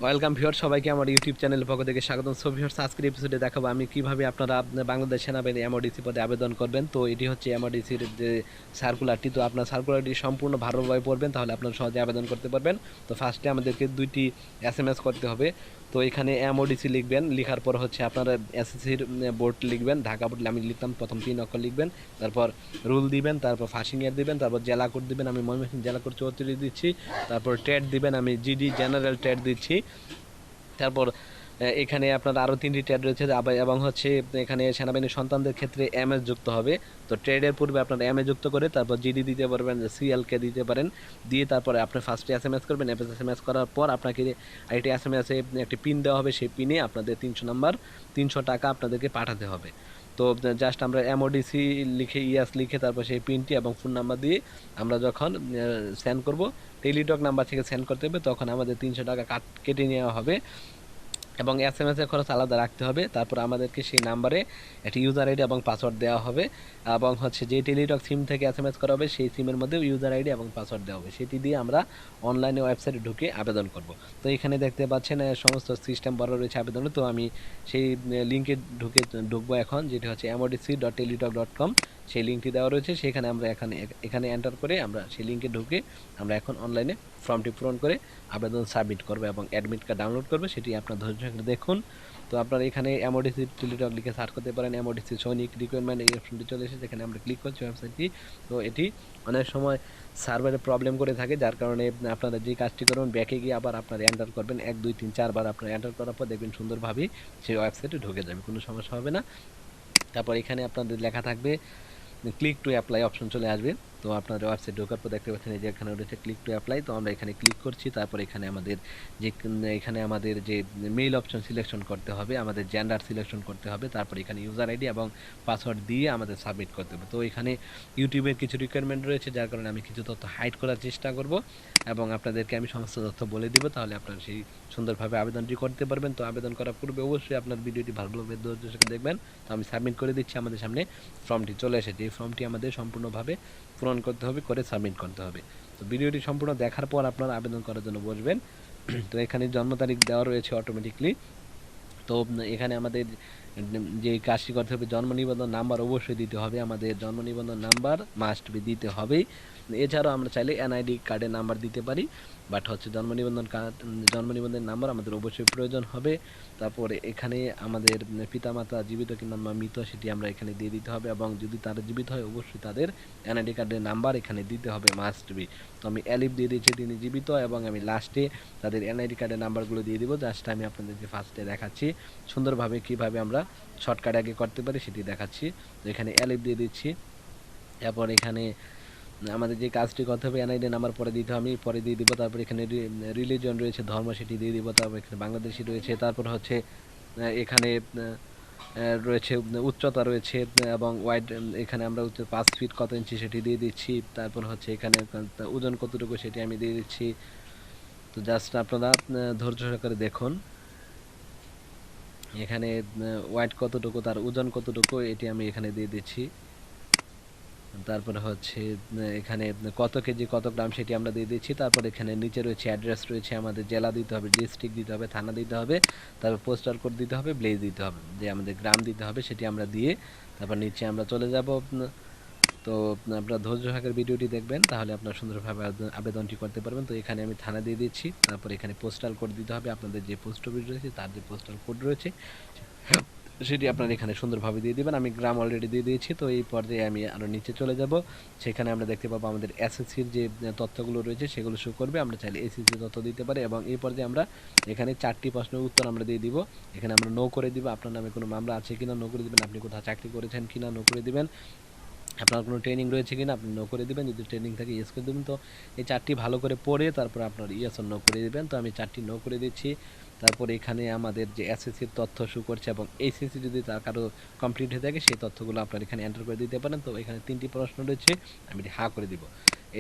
Welcome viewer, সবাইকে আমার YouTube চ্যানেলের পক্ষ থেকে স্বাগতম। সো ভিউয়ার্স, আজকের এপিসোডে দেখাবো আমি কিভাবে আপনারা বাংলাদেশ সেনাবাহিনী এমওডিসি পদে আবেদন করবেন। তো এটি হচ্ছে এমওডিসির যে সার্কুলারটি। তো আপনার সার্কুলারটি সম্পূর্ণ ভালোভাবে পড়বেন, তাহলে আপনারা সহজে আবেদন করতে পারবেন। তো ফার্স্টে আমাদেরকে দুইটি এসএমএস করতে হবে। তো এখানে এমওডিসি লিখবেন, লেখার পর হচ্ছে আপনারা এসএসসির বোর্ড লিখবেন, ঢাকা বোর্ড আমি লিখতাম, প্রথম 3 অক্ষর লিখবেন, তারপর রুল দিবেন, তারপর ফাঁসিং ইয়ার দিবেন, তারপর জেলা কোড দিবেন, আমি ময়মনসিংহ জেলা কোড 34 দিচ্ছি। তারপর টেট দিবেন, আমি জিডি জেনারেল টেট দিচ্ছি। তারপর এখানে আপনার আরও 3টি ট্রেড রয়েছে এবং হচ্ছে এখানে সেনাবাহিনীর সন্তানদের ক্ষেত্রে এমএস যুক্ত হবে। তো ট্রেডের পূর্বে আপনার এমএ যুক্ত করে তারপর জিডি দিতে পারবেন, সিএলকে দিতে পারেন, দিয়ে তারপরে আপনি ফার্স্টে এসএমএস করবেন। এসএমএস করার পর আপনাকে আইটি এসএমএসে একটি পিন দেওয়া হবে, সেই পিনে আপনাদের 300 টাকা আপনাদেরকে পাঠাতে হবে। তো জাস্ট আমরা এমওডিসি লিখে ইয়াস লিখে তারপর সেই পিনটি এবং ফোন নাম্বার দিয়ে আমরা যখন সেন্ড করব, টেলিটক নাম্বার থেকে সেন্ড করতে হবে, তখন আমাদের 300 টাকা কেটে নেওয়া হবে এবং এসএমএস এর খরচ আলাদা রাখতে হবে। তারপর আমাদেরকে সেই নাম্বারে একটি ইউজার আইডি এবং পাসওয়ার্ড দেওয়া হবে, এবং হচ্ছে যে টেলিটক সিম থেকে এসএমএস করা হবে সেই সিমের মধ্যে ইউজার আইডি এবং পাসওয়ার্ড দেওয়া হবে, সেটি দিয়ে আমরা অনলাইনে ওয়েবসাইটে ঢুকে আবেদন করব। তো এখানে দেখতে পাচ্ছেন সমস্ত সিস্টেম বড় রয়েছে আবেদনে। তো আমি সেই লিঙ্কে ঢুকবো এখন, যেটি হচ্ছে modc.teletalk.com। সেই লিঙ্কটি দেওয়া রয়েছে, সেখানে আমরা এখানে এন্টার করে আমরা সেই লিঙ্কে ঢুকে আমরা এখন অনলাইনে ফর্মটি পূরণ করে আবেদন সাবমিট করবে এবং অ্যাডমিট কার্ড ডাউনলোড করবে, সেটি আপনার ধৈর্য সহকারে দেখুন। তো আপনারা এখানে এমওডিসি টেলিটক লিখে সার্চ করতে পারেন, এমওডিসি সৈনিক রিকোয়ারমেন্ট এই অপশনটি চলে এসেছে, এখানে আমরা ক্লিক করছি ওয়েবসাইটটি। তো এটি অনেক সময় সার্ভারে প্রবলেম করে থাকে, যার কারণে আপনারা যে কাজটি করবেন, ব্যাকে গিয়ে আবার আপনারা এন্টার করবেন, 1 2 3 4 বার আপনারা এন্টার করার পর দেখবেন সুন্দরভাবে সেই ওয়েবসাইটে ঢুকে যাবে, কোনো সমস্যা হবে না। তারপর এখানে আপনাদের লেখা থাকবে ক্লিক টু অ্যাপ্লাই অপশন চলে আসবে। তো আপনাদের ওয়েবসাইট ঢোকার পর দেখতে পাচ্ছেন এই যে এখানে রয়েছে ক্লিক টু অ্যাপ্লাই। তো আমরা এখানে ক্লিক করছি, তারপর এখানে আমাদের যে মেইল অপশন সিলেকশন করতে হবে, আমাদের জেন্ডার সিলেকশন করতে হবে, তারপর এখানে ইউজার আইডি এবং পাসওয়ার্ড দিয়ে আমাদের সাবমিট করতে হবে। তো এখানে ইউটিউবের কিছু রিকোয়ারমেন্ট রয়েছে, যার কারণে আমি কিছু তথ্য হাইড করার চেষ্টা করব এবং আপনাদেরকে আমি সমস্ত তথ্য বলে দিব, তাহলে আপনারা সেই সুন্দরভাবে আবেদনটি করতে পারবেন। তো আবেদন করার পূর্বে অবশ্যই আপনার ভিডিওটি ভালোভাবে ধৈর্য সহকারে দেখবেন। তো আমি সাবমিট করে দিচ্ছি, আমাদের সামনে ফর্মটি চলে এসেছে। এই ফর্মটি আমাদের সম্পূর্ণভাবে পূরণ করতে হবে, করে সাবমিট করতে হবে। তো ভিডিওটি সম্পূর্ণ দেখার পর আপনারা আবেদন করার জন্য বসবেন। তো এখানে জন্ম তারিখ দেওয়া রয়েছে অটোমেটিকলি। তো এখানে আমাদের যে কাজটি করতে হবে, জন্ম নিবন্ধন নাম্বার অবশ্যই দিতে হবে, আমাদের জন্ম নিবন্ধন নাম্বার মাস্ট বি দিতে হবেই। এছাড়াও আমরা চাইলে এনআইডি কার্ডের নাম্বার দিতে পারি, বাট হচ্ছে জন্ম নিবন্ধনের নাম্বার আমাদের অবশ্যই প্রয়োজন হবে। তারপরে এখানে আমাদের পিতামাতা জীবিত কিংবা মৃত সেটি আমরা এখানে দিয়ে দিতে হবে, এবং যদি তারা জীবিত হয় অবশ্যই তাদের এনআইডি কার্ডের নাম্বার এখানে দিতে হবে, মাস্ট বি। তো আমি এলিফ দিয়ে দিয়েছি, তিনি জীবিত, এবং আমি লাস্টে তাদের এনআইডি কার্ডের নাম্বারগুলো দিয়ে দিব। জাস্ট আমি আপনাদেরকে ফার্স্টে দেখাচ্ছি সুন্দরভাবে কিভাবে আমরা শর্টকাট আগে করতে পারি, সেটি দেখাচ্ছি। তো এখানে এলিফ দিয়ে দিচ্ছি। এরপর এখানে আমাদের যে কাজটি করতে হবে, এনআইডি নাম্বার পরে দিতে হবে, আমি পরে দিয়ে দিব। তারপর এখানে রিলিজন রয়েছে, ধর্ম, সেটি দিয়ে দিব। তারপর এখানে বাংলাদেশি রয়েছে, তারপর হচ্ছে এখানে রয়েছে উচ্চতা রয়েছে এবং ওয়াইড, এখানে আমরা 5 ফিট কত ইঞ্চি সেটি দিয়ে দিচ্ছি। তারপর হচ্ছে এখানে ওজন কতটুকু সেটি আমি দিয়ে দিচ্ছি। তো জাস্ট আপনারা ধৈর্য সহকারে দেখুন, এখানে ওয়াইড কতটুকু, তার ওজন কতটুকু এটি আমি এখানে দিয়ে দিচ্ছি। তারপরে হচ্ছে এখানে কত কেজি কত গ্রাম সেটি আমরা দিয়ে দিচ্ছি। তারপর এখানে নিচে রয়েছে অ্যাড্রেস রয়েছে, আমাদের জেলা দিতে হবে, ডিস্ট্রিক্ট দিতে হবে, থানা দিতে হবে, তারপর পোস্টাল কোড দিতে হবে, ব্লেজ দিতে হবে, যে আমাদের গ্রাম দিতে হবে, সেটি আমরা দিয়ে তারপর নিচে আমরা চলে যাব। তো আপনারা ধৈর্য সহকারে ভিডিওটি দেখবেন, তাহলে আপনারা সুন্দরভাবে আবেদনটি করতে পারবেন। তো এখানে আমি থানা দিয়ে দিচ্ছি, তারপর এখানে পোস্টাল কোড দিতে হবে, আপনাদের যে পোস্ট অফিস রয়েছে তার যে পোস্টাল কোড রয়েছে সেটি আপনারা এখানে সুন্দরভাবে দিয়ে দেবেন। আমি গ্রাম অলরেডি দিয়ে দিয়েছি। তো এই পর্যায়ে আমি আরও নিচে চলে যাব, সেখানে আমরা দেখতে পাবো আমাদের এসএসসির যে তথ্যগুলো রয়েছে সেগুলো শো করবে, আমরা চাইলে এসএসসি তথ্য দিতে পারি। এবং এই পর্যায়ে আমরা এখানে 4টি প্রশ্নের উত্তর আমরা দিয়ে দিব, এখানে আমরা নো করে দিব, আপনার নামে কোনো মামলা আছে কিনা নো করে দিবেন, আপনি কোথাও চাকরি করেছেন কিনা নো করে দিবেন, আপনার কোনো ট্রেনিং রয়েছে কিনা আপনি নো করে দিবেন, যদি ট্রেনিং থাকে ইয়েস করে দেবেন। তো এই 4টি ভালো করে পড়ে তারপর আপনার ইয়েস নো করে দিবেন। তো আমি 4টি নো করে দিচ্ছি। তারপর এখানে আমাদের যে এসএসসির তথ্য শো করছে এবং এইচএসসি যদি তার কারো কমপ্লিট হয়ে থাকে সেই তথ্যগুলো আপনার এখানে এন্টার করে দিতে পারেন। তো এখানে 3টি প্রশ্ন রয়েছে, আমি হা করে দিব।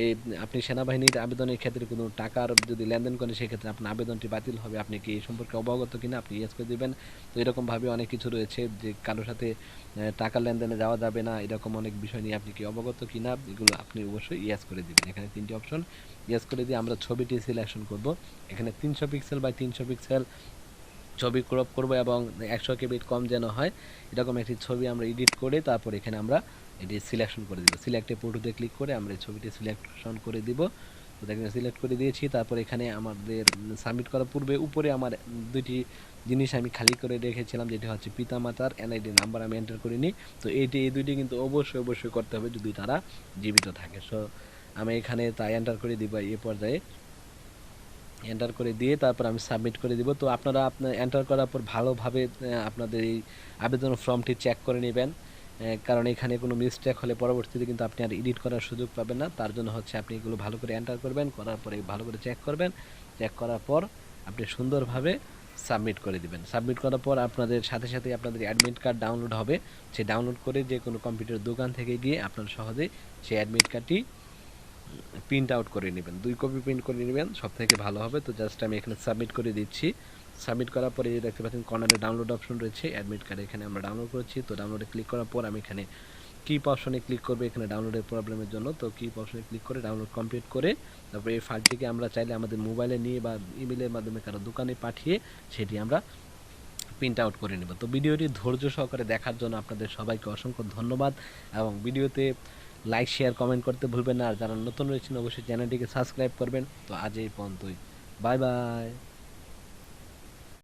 এই আপনি সেনাবাহিনীর আবেদনের ক্ষেত্রে কোনো টাকার যদি লেনদেন করেন সেক্ষেত্রে আপনার আবেদনটি বাতিল হবে। আপনি কি এই সম্পর্কে অবগত কিনা? আপনি ইয়েস করে দিবেন। তো এরকমভাবে অনেক কিছু রয়েছে যে কারোর সাথে টাকার লেনদেনে যাওয়া যাবে না, এরকম অনেক বিষয় নিয়ে আপনি কি অবগত কিনা এগুলো আপনি অবশ্যই ইয়েস করে দিবেন। এখানে 3টি অপশন ইয়েস করে দিয়ে আমরা ছবিটি সিলেকশন করব। এখানে 300 পিক্সেল বাই 300 পিক্সেল ছবি ক্রপ করব এবং 100 কেবি কম যেন হয় এরকম একটি ছবি আমরা এডিট করে তারপর এখানে আমরা এটি সিলেকশন করে দিব। সিলেক্টে ফটোতে ক্লিক করে আমরা এই ছবিটি সিলেকশন করে দিব। তো দেখেন সিলেক্ট করে দিয়েছি। তারপর এখানে আমাদের সাবমিট করার পূর্বে উপরে আমার দুইটি জিনিস আমি খালি করে রেখেছিলাম, যেটি হচ্ছে পিতামাতার এনআইডি নাম্বার আমি এন্টার করিনি। তো এই দুইটি কিন্তু অবশ্যই করতে হবে যদি তারা জীবিত থাকে। সো আমি এখানে তা এন্টার করে দিব। এই পর্যায়ে এন্টার করে দিয়ে তারপর আমি সাবমিট করে দিব। তো আপনারা আপনার এন্টার করার পর ভালোভাবে আপনাদের এই আবেদন ফর্মটি চেক করে নেবেন, কারণ এখানে কোনো মিস্টেক হলে পরবর্তীতে কিন্তু আপনি আর এডিট করার সুযোগ পাবেন না। তার জন্য হচ্ছে আপনি এগুলো ভালো করে এন্টার করবেন, করার পরে ভালো করে চেক করবেন। চেক করার পর আপনি সুন্দরভাবে সাবমিট করে দিবেন। সাবমিট করার পর আপনাদের সাথে আপনাদের অ্যাডমিট কার্ড ডাউনলোড হবে। সেই ডাউনলোড করে যে কোনো কম্পিউটার দোকান থেকে গিয়ে আপনারা সহজেই সেই অ্যাডমিট কার্ডটি প্রিন্ট আউট করে নেবেন। 2 কপি প্রিন্ট করে নেবেন, সব থেকে ভালো হবে। তো জাস্ট আমি এখানে সাবমিট করে দিচ্ছি। সাবমিট করার পরে এই দেখতে পাচ্ছেন কর্নারে ডাউনলোড অপশন রয়েছে, অ্যাডমিট কার্ড এখানে আমরা ডাউনলোড করেছি। তো ডাউনলোডে ক্লিক করার পর আমি এখানে কিপ অপশনে ক্লিক করবো এখানে ডাউনলোডের প্রবলেমের জন্য। তো কিপ অপশনে ক্লিক করে ডাউনলোড কমপ্লিট করে তারপরে এই ফাইলটিকে আমরা চাইলে আমাদের মোবাইলে নিয়ে বা ইমেলের মাধ্যমে কারো দোকানে পাঠিয়ে সেটি আমরা প্রিন্ট আউট করে নেব। তো ভিডিওটি ধৈর্য সহকারে দেখার জন্য আপনাদের সবাইকে অসংখ্য ধন্যবাদ এবং ভিডিওতে লাইক শেয়ার কমেন্ট করতে ভুলবেন না। আর যারা নতুন রয়েছেন অবশ্যই চ্যানেলটিকে সাবস্ক্রাইব করবেন। তো আজ এই পর্যন্তই, বাই বাই।